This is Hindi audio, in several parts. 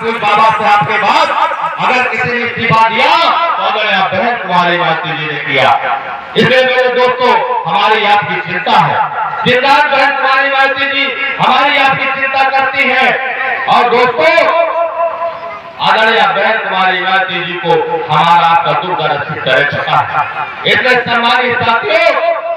कोई बाबा साहब के बाद अगर किसी ने इस्तीफा दिया तो अगर आप बहन कुमारी माइती जी ने किया। इसलिए मेरे दोस्तों, हमारी आपकी चिंता है। जिंदाबाद बहन कुमारी माइती जी हमारी आपकी चिंता करती है। और दोस्तों, आदरणीय बहन कुमारी माइती जी को हमारा आपका दुर्दर अच्छी तरह पता है। इसलिए सम्मानित साथियों,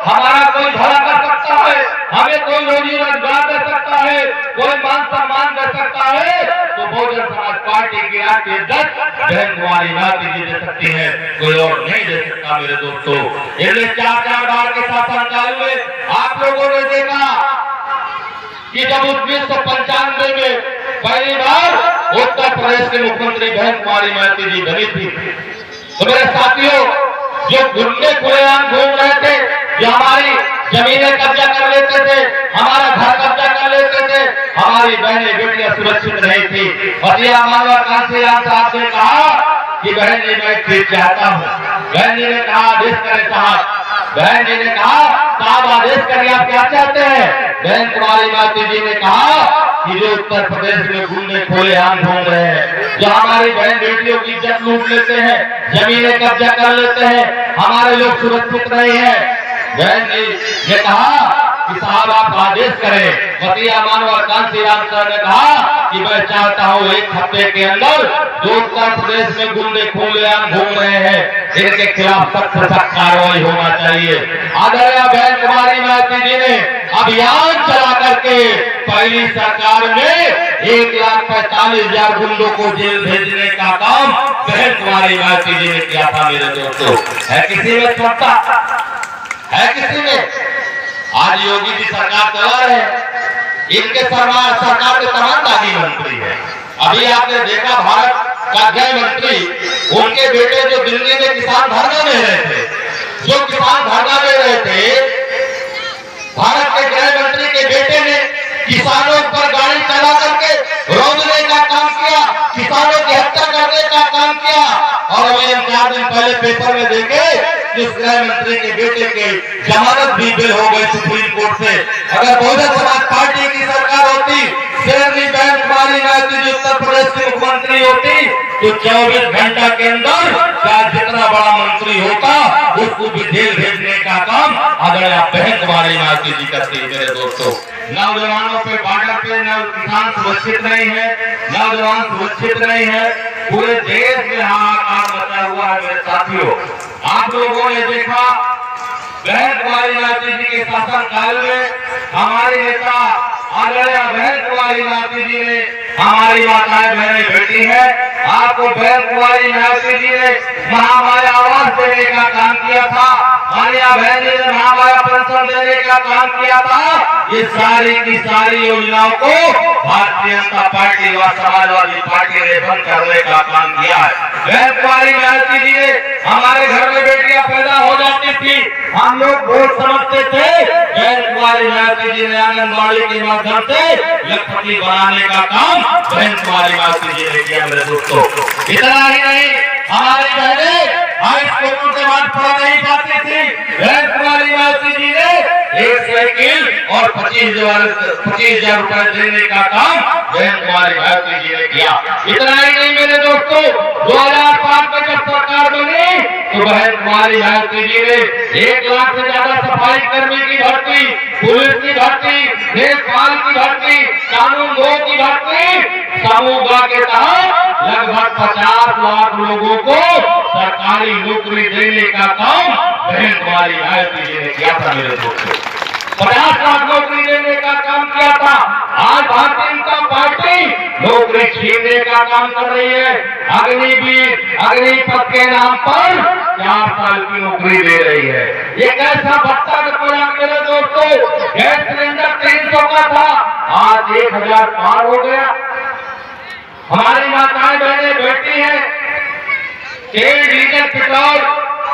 हमारा कोई भला कर सकता है, हमें कोई रोजी रोजगार दे सकता है, कोई मान सम्मान दे सकता है, तो बहुजन समाज पार्टी की राष्ट्रीय अध्यक्ष बहन कुमारी माइती जी दे सकती है, कोई और नहीं दे सकता। मेरे दोस्तों, इसलिए 4 बार के शासनकाल में आप लोगों ने देखा कि जब 1995 में पहली बार उत्तर प्रदेश के मुख्यमंत्री बहन कुमारी माइती जी बनी थी, तो मेरे साथियों, जो गुंडे खुलेआम घूम रहे थे, जो हमारी जमीनें कब्जा कर लेते थे, हमारा घर कब्जा कर लेते थे, हमारी बहनें बेटियां सुरक्षित नहीं थी। और मानव कांसीराम साहब ने कहा कि बहन जी मैं ठीक चाहता हूँ। बहन जी ने कहा आदेश करें साहब। बहन जी ने कहा साहब आदेश करिए, आप क्या चाहते हैं? बहन कुमारी माइती जी ने कहा कि जो उत्तर प्रदेश में गुंडे खुलेआम घूम रहे हैं, जो हमारी बहन बेटियों की इज्जत लूट लेते हैं, जमीनें कब्जा कर लेते हैं, हमारे लोग सुरक्षित नहीं है। बहन जी ने कहा कि साहब आप आदेश करें। वतीया मानव कांसीराम सर ने कहा कि मैं चाहता हूँ 1 हफ्ते के अंदर जो उत्तर प्रदेश में गुंडे खुलेआम घूम रहे हैं, इनके खिलाफ सख्त से सख्त कार्रवाई होना चाहिए। आदरणीय बहन कुमारी माइती जी ने अभियान चला करके पहली सरकार में 1,45,000 गुंडों को जेल भेजने का काम बहन कुमारी माइती जी ने किया था। मेरे दोस्तों, है किसी में क्षमता? है किसी में? आज योगी जी सरकार चला रहे हैं, इनके सरकार के तमाम दागी मंत्री है। अभी आपने देखा भारत का गृह मंत्री, उनके बेटे जो दिल्ली में किसान धरना दे रहे थे, जो किसान धरना दे रहे थे, भारत के गृह मंत्री के बेटे ने किसानों पर गाड़ी चला करके रोकने का काम किया, किसानों की हत्या करने का काम किया। और अभी हम 4 दिन पहले पेपर में देखे कि गृह मंत्री के बेटे के जमानत भी बिल हो गई सुप्रीम कोर्ट से। अगर बहुजन समाज पार्टी की सरकार होती, शेरनी बहन कुमारी माइती जी उत्तर प्रदेश की मुख्यमंत्री होती, तो 24 घंटा के अंदर चाहे जितना बड़ा मंत्री होता उसको भी जेल भेजने का काम आदरणीय बहन कुमारी माइती जी करती है। मेरे दोस्तों, नौजवानों पे बॉर्डर पे किसान सुरक्षित नहीं है, नौजवान सुरक्षित नहीं है, पूरे देश में हाहाकार मचा हुआ है। मेरे साथियों, आप लोगों ने देखा बहन कुमारी माइती जी के शासनकाल में हमारे नेता आदरणीय बहन कुमारी माइती जी ने हमारी माताएं बहनें बेटी है, आपको बहन कुमारी माइती जी ने महामाया आवास देने का काम किया था, मानिया बहन जी ने महामाया पेंशन देने का काम किया था। ये सारी की सारी योजनाओं को भारतीय जनता पार्टी व समाजवादी पार्टी ने बंद करने का काम किया है। बहन कुमारी माइती जी ने हमारे घर में बेटियां पैदा हो जाती थी, हम लोग बहुत समझते थे, बहन कुमारी माइती जी ने आंगनबाड़ी के माध्यम से लखपति बनाने का काम बहन कुमारी माइती जी ने किया। मेरे दोस्तों, इतना ही नहीं, हमारी बहनें हाई स्कूल के बाद पढ़ नहीं पाती थी, बहन कुमारी माइती जी ने 1 साइकिल और 25,000 रुपए देने का काम बहन कुमारी माइती जी ने किया। इतना ही नहीं मेरे दोस्तों, 2005 में जब सरकार बनी तो बहन कुमारी माइती जी ने 1 लाख से ज्यादा सफाई कर्मी की भर्ती, पुलिस की भर्ती, देखभाल की भर्ती, कानून गो की भर्ती, समूह के तहत लगभग 50 लाख लोगों को सरकारी नौकरी देने का काम बहन कुमारी माइती जी ने किया था। मेरे दोस्तों, 50 लाख नौकरी देने का काम किया था। आज भारतीय जनता पार्टी नौकरी छीनने का काम कर रही है। अग्निपथ के नाम पर 4 साल की नौकरी दे रही है। ये कैसा भत्ता का मेरे दोस्तों, गैस सिलेंडर 300 का था, आज 1000 पार हो गया। हमारी माताएं बहनें बैठी हैं, तेल डीजल पेट्रोल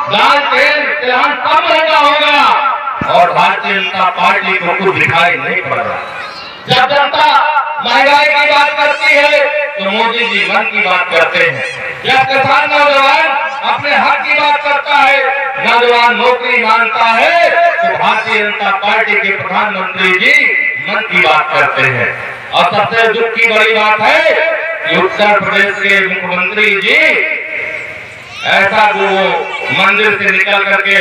दाल तेल तिलहन सब महंगा हो गया और भारतीय जनता पार्टी को कुछ दिखाई नहीं पड़ रहा। जब जनता महंगाई की बात करती है तो मोदी जी मन की बात करते हैं, जब किसान नौजवान अपने हक की बात करता है, नौजवान नौकरी मांगता है, तो भारतीय जनता पार्टी के प्रधानमंत्री जी मन की बात करते हैं। और सबसे दुख की बड़ी बात है कि उत्तर प्रदेश के मुख्यमंत्री जी ऐसा वो मंदिर से निकल करके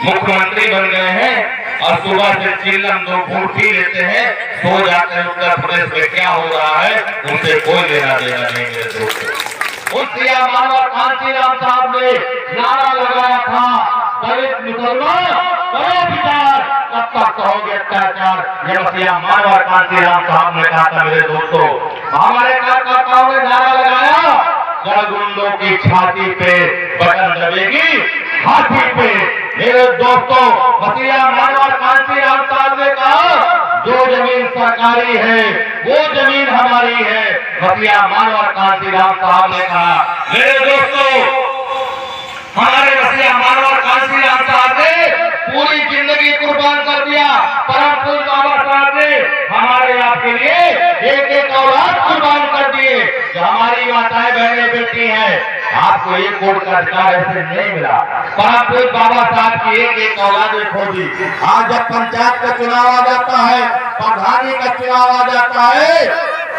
मुख्यमंत्री बन गए हैं और सुबह से चिल्लम दो घूट पी लेते हैं, सो जाते हैं। उत्तर प्रदेश में क्या हो रहा है उनसे कोई लेना देना नहीं मेरे दोस्तों। उस मानव कांशीराम साहब ने नारा लगाया था, दलित मुसलमान करो विचार, कब तक कहोगे अत्याचार। ये मसीहा मानव कांशीराम साहब ने कहा था मेरे दोस्तों। हमारे कार्यकर्ताओं ने नारा लगाया, गुंडों की छाती पे बटन दबेगी हाथी पे। मेरे दोस्तों, मसीहा मानव कांशीराम साहब ने कहा, जो जमीन सरकारी है वो जमीन हमारी है। मसीहा मानव कांशीराम साहब ने कहा। मेरे दोस्तों, हमारे मसीहा मानव कांशीराम साहब ने पूरी जिंदगी कुर्बान कर दिया। परम पूज्य बाबा साहब ने हमारे आपके लिए एक एक औलाद कुर्बान कर दिए। जो हमारी माताएं बहनें बेटी हैं, आपको एक वोट का अधिकार ऐसे नहीं मिला। परम पूज्य बाबा साहब की एक एक औलाद खो दी। आज जब पंचायत का चुनाव आ जाता है, प्रधानी का चुनाव आ जाता है,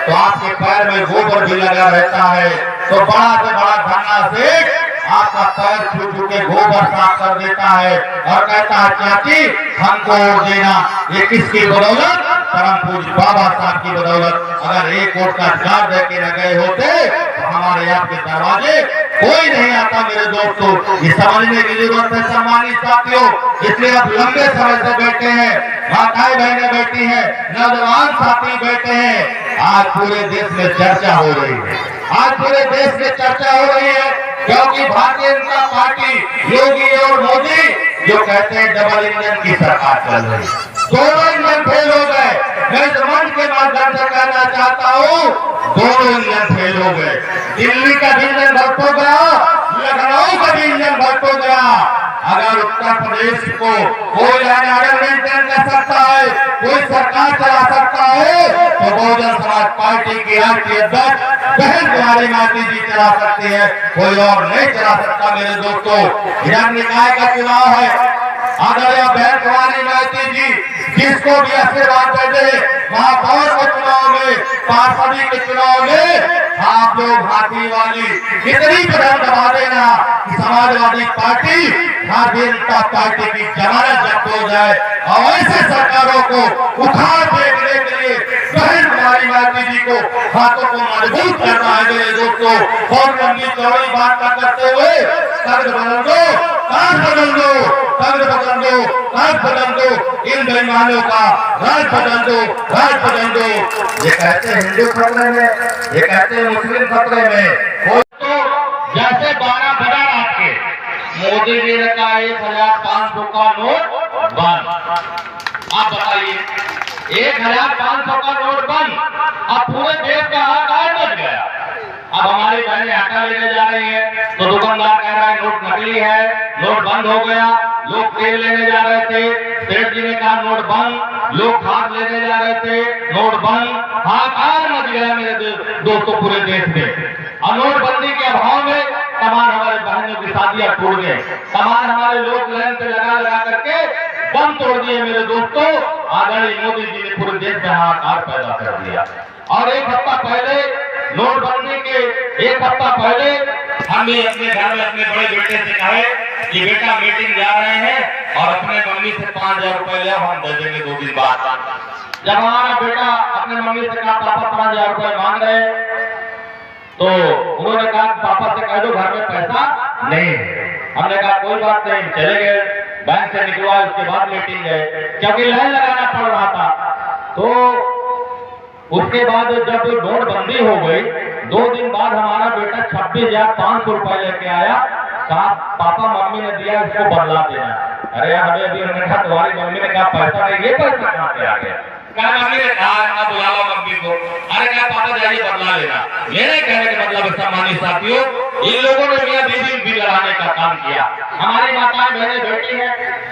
तो आपके पैर में गोबर भी लगा रहता है। तो बड़ा से बड़ा धन्ना से आपका पैर छू छू के गोबर साफ कर देता है और कहता है, चाची हमको वोट देना। ये किसकी बदौलत? परम पूज्य बाबा साहब की बदौलत। अगर एक वोट का अधिकार दे के न गए होते तो हमारे आपके दरवाजे कोई नहीं आता। मेरे दोस्तों, ये समझने की जरूरत है सम्मानित साथियों। इसलिए आप लंबे समय से बैठे हैं, माताएं बहनें बैठी हैं, नौजवान साथी बैठे हैं। आज पूरे देश में चर्चा हो रही है, आज पूरे देश में चर्चा हो रही है, क्योंकि भारतीय जनता पार्टी योगी और मोदी जो कहते हैं डबल इंजन की सरकार चल रही है, दोनों इंजन फेल हो गए। मैं इस मंच के माध्यम से कहना चाहता हूँ, दोनों इंजन फेल हो गए। दिल्ली का भी इंजन भक्त हो गया, लखनऊ का भी इंजन भक्त हो गया। अगर उत्तर प्रदेश को कोई मेंटेन कर सकता है, कोई सरकार चला सकता है, तो बहुजन समाज पार्टी की राष्ट्रीय अध्यक्ष बहन कुमारी माती जी चला सकती है, कोई और नहीं चला सकता। मेरे दोस्तों, विधान निकाय का चुनाव है, आदरणीय बहन कुमारी माती जी जिसको भी आशीर्वाद दे दे, महापौर के चुनाव में, पार्षदी के चुनाव में आप लोग हाथी वाली इतनी बटन दबा देना कि समाजवादी पार्टी भारतीय जनता पार्टी की जमानत जब्त हो जाए। और ऐसे सरकारों को उखाड़ फेंकने के लिए बहन कुमारी माती जी को हाथों को मजबूत करना है। मेरे दोस्तों, बहुत लंबी चौड़ी बात न करते हुए तर्क बदल दो, राज बदल दो, तर्क बदल दो, राज बदल दो, इन बेईमानों का राज बदल दो, राज बदल दो। ये कहते हैं हिंदू खतरे में, ये कहते हैं मुस्लिम खतरे में। तो जैसे 12 बजा आपके मोदी जी ने कहा 1500 का नोट बंद। आप बताइए, 1500 का नोट बंद, अब पूरे देश का हाहाकार मच गया। अब हमारी बहनें आटा लेने जा रही है तो दुकानदार कह रहा है नोट नकली है, नोट बंद हो गया। लोग तेल लेने जा रहे थे, सेठ जी ने कहा नोट बंद। लोग खाद लेने जा रहे थे, नोट बंद। हाहाकार मच गया मेरे दोस्तों पूरे देश में। और नोटबंदी के अभाव में तमाम हमारे बहनों की शादियां टूट गए, तमाम हमारे लोग लाइन से लगा करके दम तोड़ दिए। मेरे दोस्तों, आदरणीय मोदी जी ने पूरे देश में हाहाकार पैदा कर दिया। और एक हफ्ता पहले, नोटबंदी के एक हफ्ता पहले, हम भी अपने घर में अपने बड़े बेटे से कहे कि बेटा मीटिंग जा रहे हैं और अपने मम्मी से 5000 रुपए ले, हम दे देंगे 2 दिन बाद। जब हमारा बेटा अपने मम्मी से कहा पापा 5000 रुपए मांग रहे, तो उन्होंने कहा पापा से कह दो घर में पैसा नहीं है। हमने कहा कोई बात नहीं, चले गए, बैंक से निकलवा, उसके बाद मीटिंग गए, क्योंकि लाइन लगाना पड़ रहा था। तो उसके बाद जब नोटबंदी हो गई, 2 दिन बाद हमारा बेटा 26,500 रुपए लेके आया। कहा पापा मम्मी ने दिया, इसको बदला देना। अरे हमें अभी हमने कहा तुम्हारी मम्मी ने कहा पैसा नहीं, ये पैसा कहाँ से आ गया? कहा मम्मी ने कहा बुला लो मम्मी को। अरे कहा पापा जाइए बदला लेना। मेरे कहने का मतलब सम्मानित साथियों, इन लोगों ने मियां बीवी भी लड़ाने का काम किया। हमारी माताएं बहनें बैठी हैं,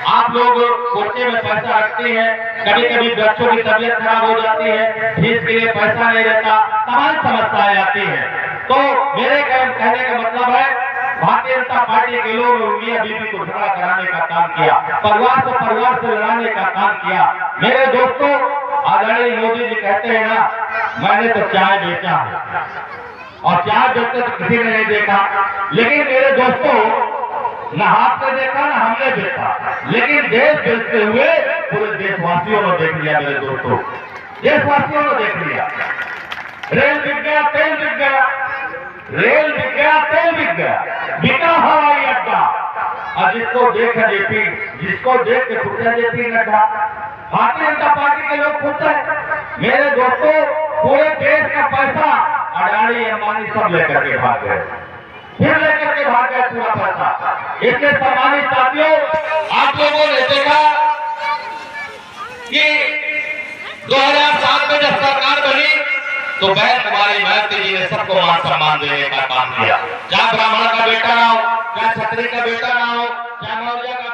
आप लोग कोटे में पैसा रखते हैं, कभी कभी बच्चों की तबीयत खराब हो जाती है, फीस के लिए पैसा नहीं रहता, तमाम समस्याएं आती हैं। तो मेरे कहने का मतलब है, भारतीय जनता पार्टी के लोग मियां बीवी को झगड़ा कराने का काम किया, परिवार से लड़ाने का काम किया। मेरे दोस्तों, आदरणीय मोदी जी कहते हैं ना, मैंने तो चाय बेचा है और चाय बेचते तो किसी ने नहीं देखा, लेकिन मेरे दोस्तों न हाथ ने देखा न हमने देखा, लेकिन देश बेचते हुए पूरे देशवासियों ने देख लिया। मेरे दोस्तों, देशवासियों ने देख लिया। रेल बिक गया, तेल बिक गया, रेल बिक गया, तेल बिक गया, बिका हवाई अड्डा। और जिसको देख जेपी, जिसको देख के खुश है जेपी नड्डा, भारतीय जनता पार्टी के लोग खुश हैं। मेरे दोस्तों, पूरे देश का पैसा अडानी अंबानी सब लेकर के भाग गए, फिर लेकर के भाग गए पूरा पैसा। इसके सम्मानित साथियों, आप लोगों ने देखा कि 2007 में जब सरकार बनी तो बहन कुमारी महंती जी ने सबको मान सम्मान देने का काम किया। चाहे ब्राह्मण का बेटा ना हो, चाहे क्षत्रिय का बेटा ना हो, चाहे मौर्य का